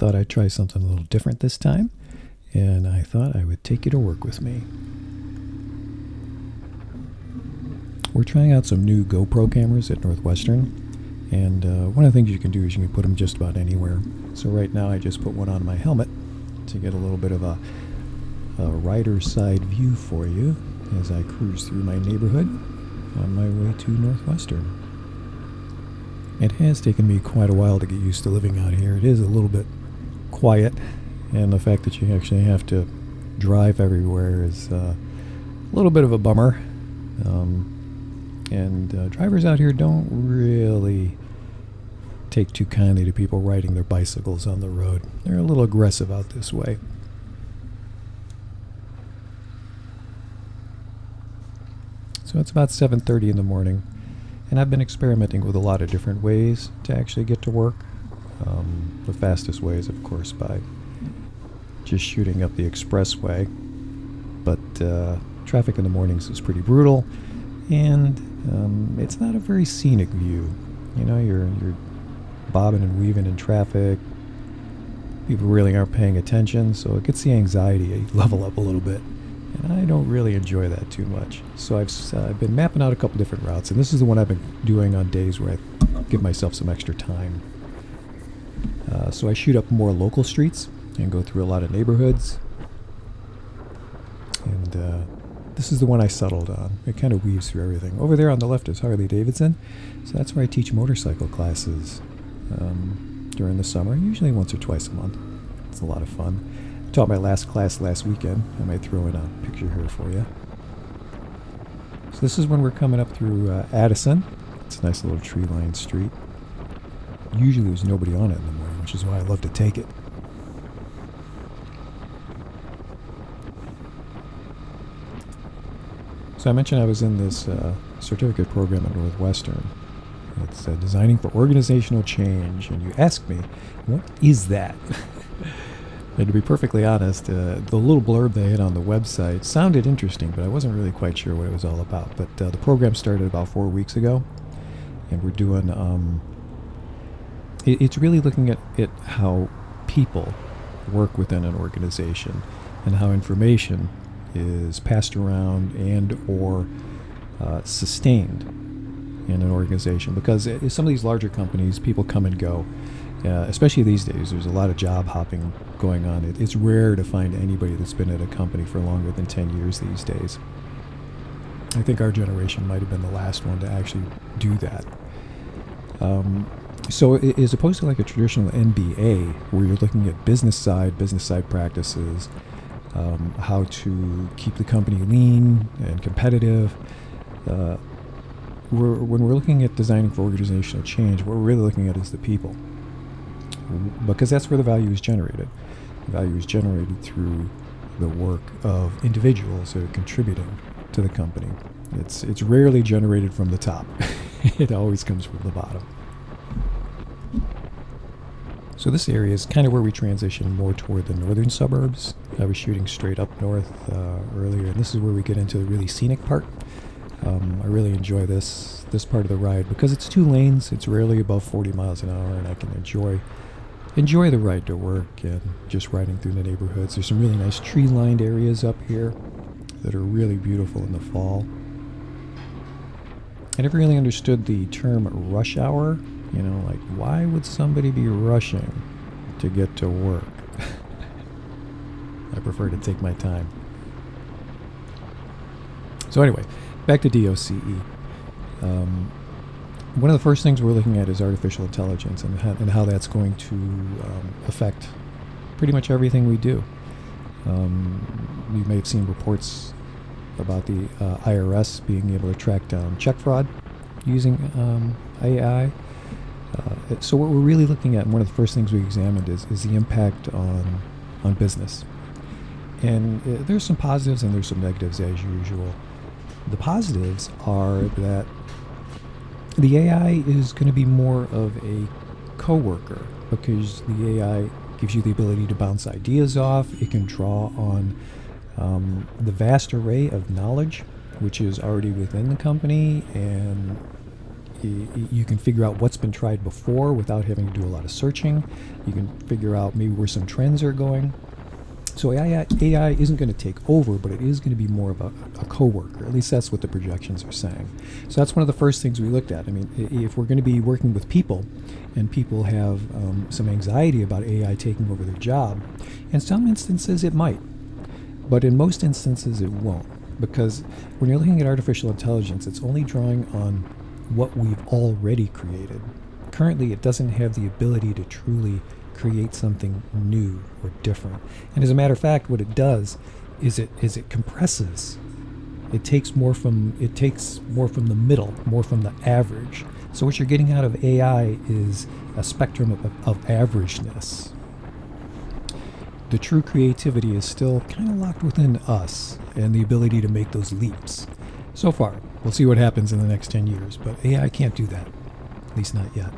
thought I'd try something a little different this time, and I thought I would take you to work with me. We're trying out some new GoPro cameras at Northwestern, and one of the things you can do is you can put them just about anywhere. So right now I just put one on my helmet to get a little bit of a rider's side view for you as I cruise through my neighborhood on my way to Northwestern. It has taken me quite a while to get used to living out here. It is a little bit quiet, and the fact that you actually have to drive everywhere is a little bit of a bummer. Drivers out here don't really take too kindly to people riding their bicycles on the road. They're a little aggressive out this way. So it's about 7:30 in the morning, and I've been experimenting with a lot of different ways to actually get to work. The fastest way is, of course, by just shooting up the expressway, but traffic in the mornings is pretty brutal, and it's not a very scenic view. You know, you're bobbing and weaving in traffic. People really aren't paying attention, so it gets the anxiety level up a little bit. And I don't really enjoy that too much. So I've been mapping out a couple different routes, and this is the one I've been doing on days where I give myself some extra time. So I shoot up more local streets and go through a lot of neighborhoods. And this is the one I settled on. It kind of weaves through everything. Over there on the left is Harley Davidson. So that's where I teach motorcycle classes during the summer, usually once or twice a month. It's a lot of fun. Taught my last class last weekend. I might throw in a picture here for you. So this is when we're coming up through Addison. It's a nice little tree-lined street. Usually there's nobody on it in the morning, which is why I love to take it. So I mentioned I was in this certificate program at Northwestern. It's Designing for Organizational Change, and you ask me, what is that? And to be perfectly honest, the little blurb they had on the website sounded interesting, but I wasn't really quite sure what it was all about. But the program started about 4 weeks ago, and we're doing, it's really looking at how people work within an organization and how information is passed around and or sustained in an organization. Because some of these larger companies, people come and go. Especially these days, there's a lot of job hopping going on. It's rare to find anybody that's been at a company for longer than 10 years these days. I think our generation might have been the last one to actually do that. So as opposed to like a traditional MBA, where you're looking at business side practices, how to keep the company lean and competitive, when we're looking at designing for organizational change, what we're really looking at is the people. Because that's where the value is generated. The value is generated through the work of individuals that are contributing to the company. It's rarely generated from the top. It always comes from the bottom. So this area is kind of where we transition more toward the northern suburbs. I was shooting straight up north earlier, and this is where we get into the really scenic part. I really enjoy this part of the ride because it's 2 lanes. It's rarely above 40 miles an hour, and I can enjoy the ride to work and just riding through the neighborhoods. There's some really nice tree-lined areas up here that are really beautiful in the fall. I never really understood the term rush hour. You know, like, why would somebody be rushing to get to work? I prefer to take my time. So anyway, back to DOCE. One of the first things we're looking at is artificial intelligence and how that's going to affect pretty much everything we do. You may have seen reports about the IRS being able to track down check fraud using AI. So what we're really looking at, and one of the first things we examined is the impact on business. And there's some positives and there's some negatives as usual. The positives are that the AI is going to be more of a coworker because the AI gives you the ability to bounce ideas off. It can draw on the vast array of knowledge which is already within the company, and You can figure out what's been tried before without having to do a lot of searching. You can figure out maybe where some trends are going. So AI isn't going to take over, but it is going to be more of a coworker. At least that's what the projections are saying. So that's one of the first things we looked at. I mean, if we're going to be working with people, and people have some anxiety about AI taking over their job, in some instances it might, but in most instances it won't. Because when you're looking at artificial intelligence, it's only drawing on what we've already created. Currently, it doesn't have the ability to truly create something new or different. And as a matter of fact, what it does is it compresses. It takes more from the middle, more from the average. So what you're getting out of AI is a spectrum of averageness. The true creativity is still kind of locked within us and the ability to make those leaps. So far, we'll see what happens in the next 10 years, but AI can't do that, at least not yet.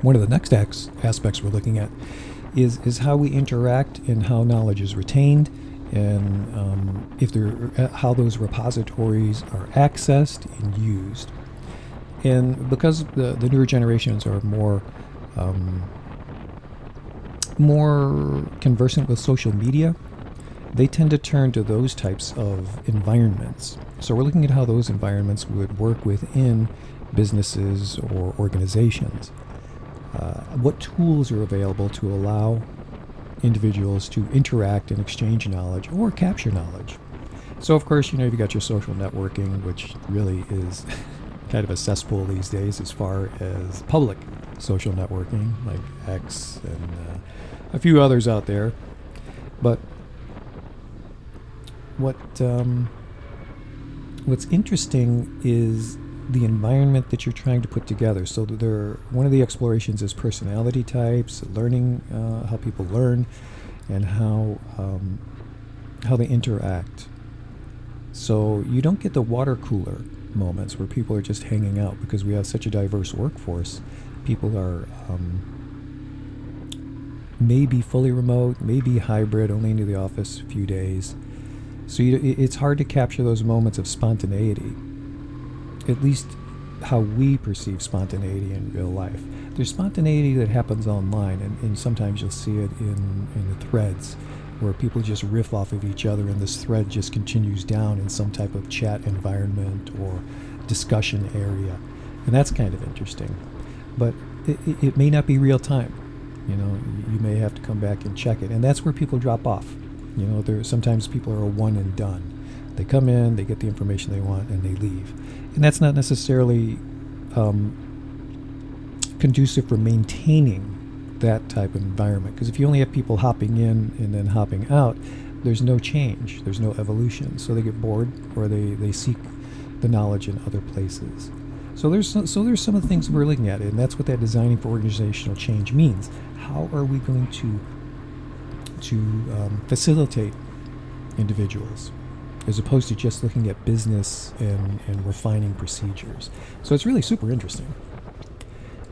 One of the next aspects we're looking at is how we interact and how knowledge is retained, and how those repositories are accessed and used. And because the newer generations are more conversant with social media, they tend to turn to those types of environments. So we're looking at how those environments would work within businesses or organizations. What tools are available to allow individuals to interact and exchange knowledge or capture knowledge. So of course, you've got your social networking, which really is kind of a cesspool these days as far as public social networking, like X and a few others out there. But what's interesting is the environment that you're trying to put together. So one of the explorations is personality types, learning, how people learn, and how they interact. So you don't get the water cooler moments where people are just hanging out, because we have such a diverse workforce. People are maybe fully remote, maybe hybrid, only into the office a few days. So it's hard to capture those moments of spontaneity, at least how we perceive spontaneity in real life. There's spontaneity that happens online, and sometimes you'll see it in the threads, where people just riff off of each other, and this thread just continues down in some type of chat environment or discussion area. And that's kind of interesting. But it may not be real time. You may have to come back and check it. And that's where people drop off. Sometimes people are a one and done. They come in, they get the information they want, and they leave. And that's not necessarily conducive for maintaining that type of environment. Because if you only have people hopping in and then hopping out, there's no change, there's no evolution. So they get bored, or they seek the knowledge in other places. So there's some of the things we're looking at, and that's what that designing for organizational change means. How are we going to facilitate individuals, as opposed to just looking at business and refining procedures? So it's really super interesting.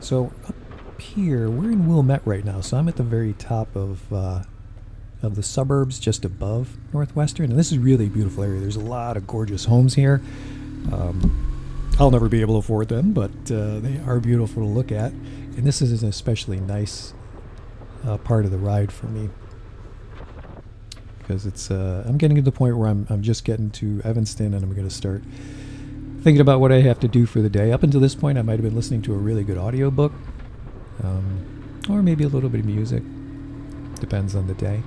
So up here, we're in Wilmette right now, so I'm at the very top of the suburbs, just above Northwestern, and this is really a beautiful area. There's a lot of gorgeous homes here. I'll never be able to afford them, but they are beautiful to look at, and this is an especially nice part of the ride for me, because it's I'm getting to the point where I'm just getting to Evanston, and I'm going to start thinking about what I have to do for the day. Up until this point, I might have been listening to a really good audiobook, or maybe a little bit of music. Depends on the day.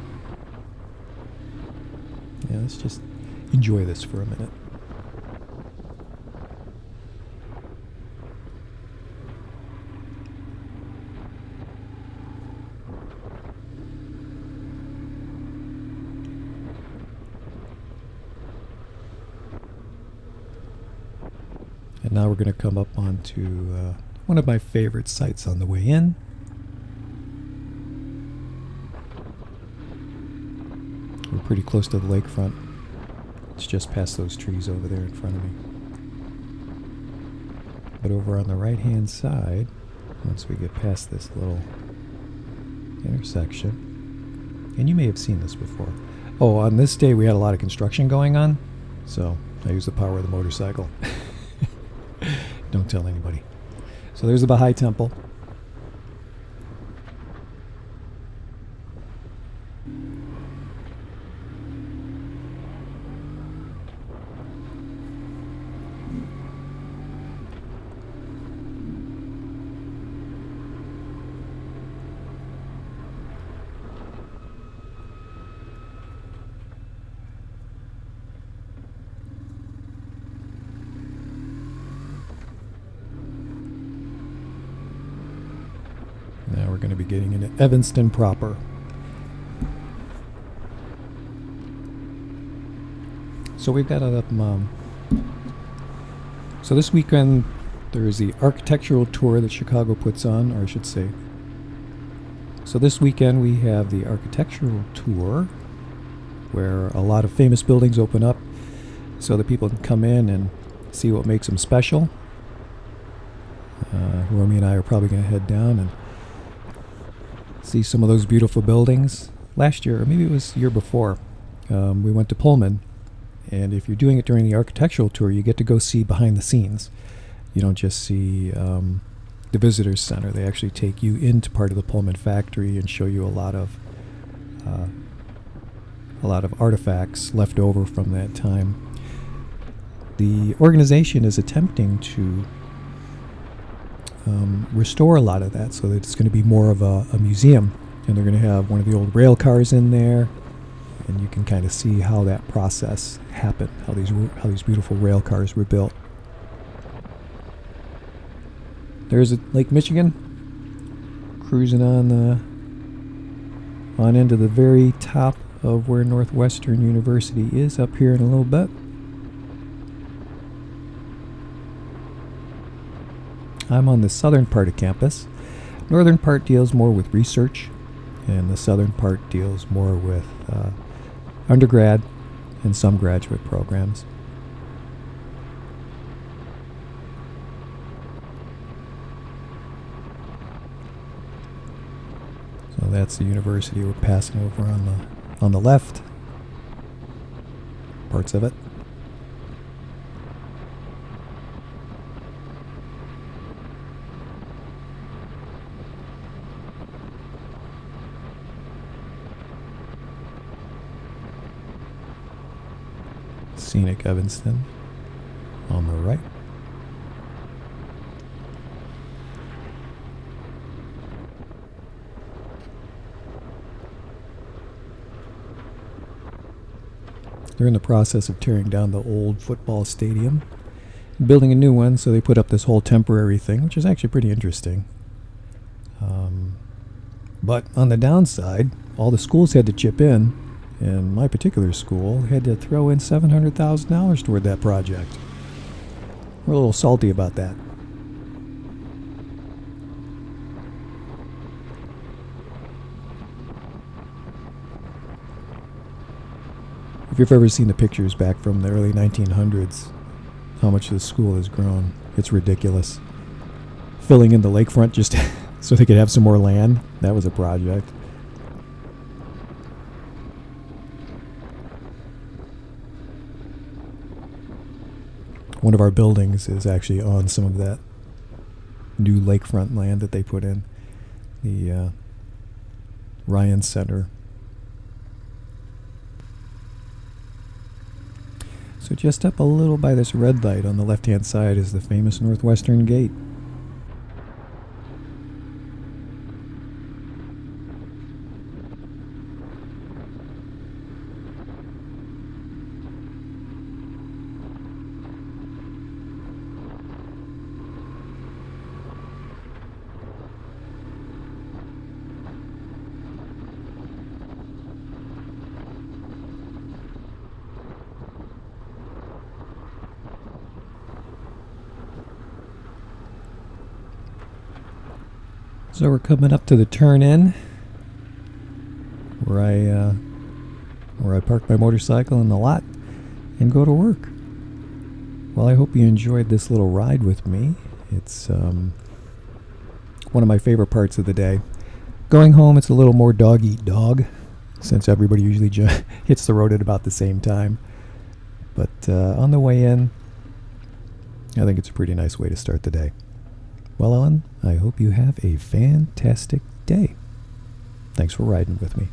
Yeah, let's just enjoy this for a minute. And now we're going to come up onto one of my favorite sites on the way in. We're pretty close to the lakefront. It's just past those trees over there in front of me. But over on the right-hand side, once we get past this little intersection, and you may have seen this before. Oh, on this day we had a lot of construction going on. So I use the power of the motorcycle. Don't tell anybody. So there's the Baha'i Temple. Now we're going to be getting into Evanston proper. So we've got so this weekend there is the architectural tour that Chicago puts on, or I should say. So this weekend we have the architectural tour where a lot of famous buildings open up so that people can come in and see what makes them special. Romy and I are probably going to head down and see some of those beautiful buildings. Last year, or maybe it was the year before, we went to Pullman, and if you're doing it during the architectural tour, you get to go see behind the scenes. You don't just see the visitors center. They actually take you into part of the Pullman factory and show you a lot of artifacts left over from that time. The organization is attempting to restore a lot of that so that it's going to be more of a museum, and they're going to have one of the old rail cars in there, and you can kind of see how that process happened, how these beautiful rail cars were built. There's Lake Michigan cruising on into the very top of where Northwestern University is up here in a little bit. I'm on the southern part of campus. Northern part deals more with research, and the southern part deals more with undergrad and some graduate programs. So that's the university we're passing over on the left, parts of it. Scenic Evanston on the right. They're in the process of tearing down the old football stadium, building a new one, so they put up this whole temporary thing, which is actually pretty interesting. But on the downside, all the schools had to chip in, and my particular school had to throw in $700,000 toward that project. We're a little salty about that. If you've ever seen the pictures back from the early 1900s, how much the school has grown, it's ridiculous. Filling in the lakefront just so they could have some more land, that was a project. One of our buildings is actually on some of that new lakefront land that they put in, the Ryan Center. So just up a little by this red light on the left-hand side is the famous Northwestern Gate. So we're coming up to the turn-in where I park my motorcycle in the lot and go to work. Well, I hope you enjoyed this little ride with me. It's one of my favorite parts of the day. Going home, it's a little more dog-eat-dog, since everybody usually hits the road at about the same time. But on the way in, I think it's a pretty nice way to start the day. Well, Ellen, I hope you have a fantastic day. Thanks for riding with me.